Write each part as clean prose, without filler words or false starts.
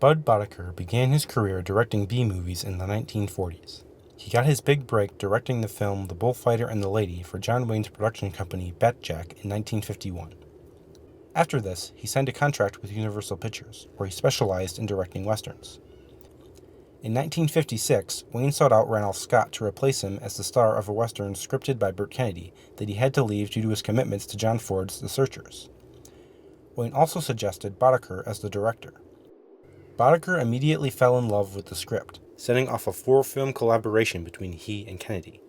Bud Boetticher began his career directing B-movies in the 1940s. He got his big break directing the film The Bullfighter and the Lady for John Wayne's production company Batjack in 1951. After this, he signed a contract with Universal Pictures, where he specialized in directing westerns. In 1956, Wayne sought out Ranulph Scott to replace him as the star of a western scripted by Burt Kennedy that he had to leave due to his commitments to John Ford's The Searchers. Wayne also suggested Boetticher as the director. Boetticher immediately fell in love with the script, setting off a 4-film collaboration between he and Kennedy.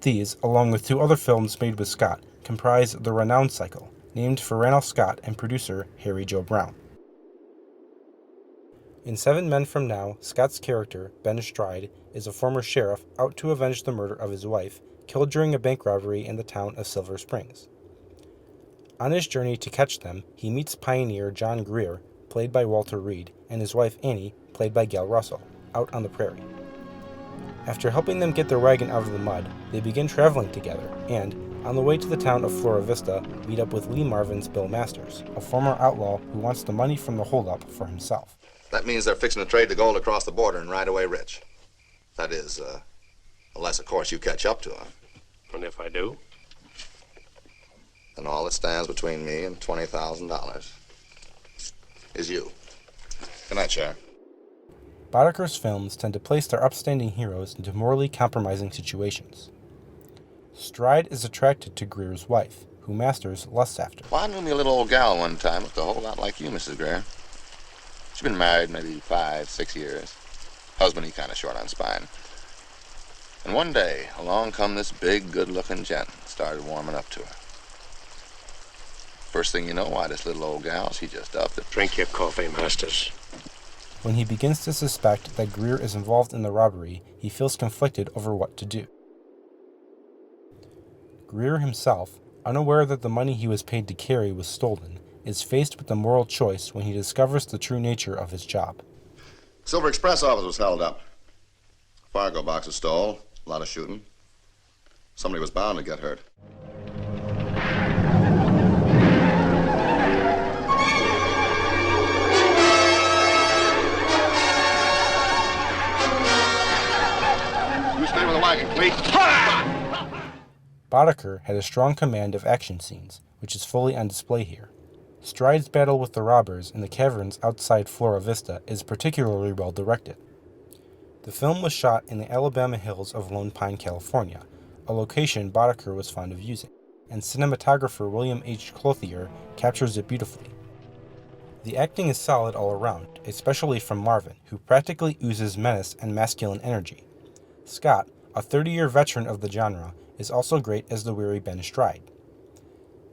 These, along with 2 other films made with Scott, comprise the Renown cycle, named for Ranulph Scott and producer Harry Joe Brown. In 7 Men from Now, Scott's character, Ben Stride, is a former sheriff out to avenge the murder of his wife, killed during a bank robbery in the town of Silver Springs. On his journey to catch them, he meets pioneer John Greer, played by Walter Reed, and his wife Annie, played by Gail Russell, out on the prairie. After helping them get their wagon out of the mud, they begin traveling together and, on the way to the town of Flora Vista, meet up with Lee Marvin's Bill Masters, a former outlaw who wants the money from the holdup for himself. That means they're fixing to trade the gold across the border and ride away rich. That is, unless, of course, you catch up to them. And if I do? Then all that stands between me and $20,000 is you. Good night, Sheriff. Boetticher's films tend to place their upstanding heroes into morally compromising situations. Stride is attracted to Greer's wife, who Masters lusts after. Well, I knew me a little old gal one time, looked a whole lot like you, Mrs. Greer. She's been married maybe 5, 6 years. Husband, he kind of short on spine. And one day, along come this big, good-looking gent and started warming up to her. First thing you know, why, this little old gal, she just upped it. Drink your coffee, Masters. When he begins to suspect that Greer is involved in the robbery, he feels conflicted over what to do. Greer himself, unaware that the money he was paid to carry was stolen, is faced with the moral choice when he discovers the true nature of his job. Silver Express office was held up. Fargo box was stole, a lot of shooting. Somebody was bound to get hurt. You stay with the wagon, please. Boetticher had a strong command of action scenes, which is fully on display here. Stride's battle with the robbers in the caverns outside Flora Vista is particularly well directed. The film was shot in the Alabama hills of Lone Pine, California, a location Boetticher was fond of using, and cinematographer William H. Clothier captures it beautifully. The acting is solid all around, especially from Marvin, who practically oozes menace and masculine energy. Scott, a 30-year veteran of the genre, is also great as the weary Ben Stride.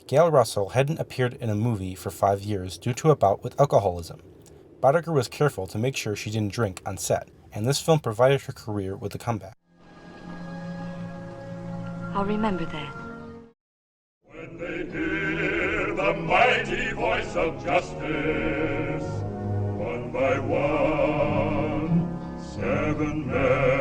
Gail Russell hadn't appeared in a movie for 5 years due to a bout with alcoholism. Boetticher was careful to make sure she didn't drink on set, and this film provided her career with a comeback. I'll remember that. When they hear the mighty voice of justice, one by one, 7 men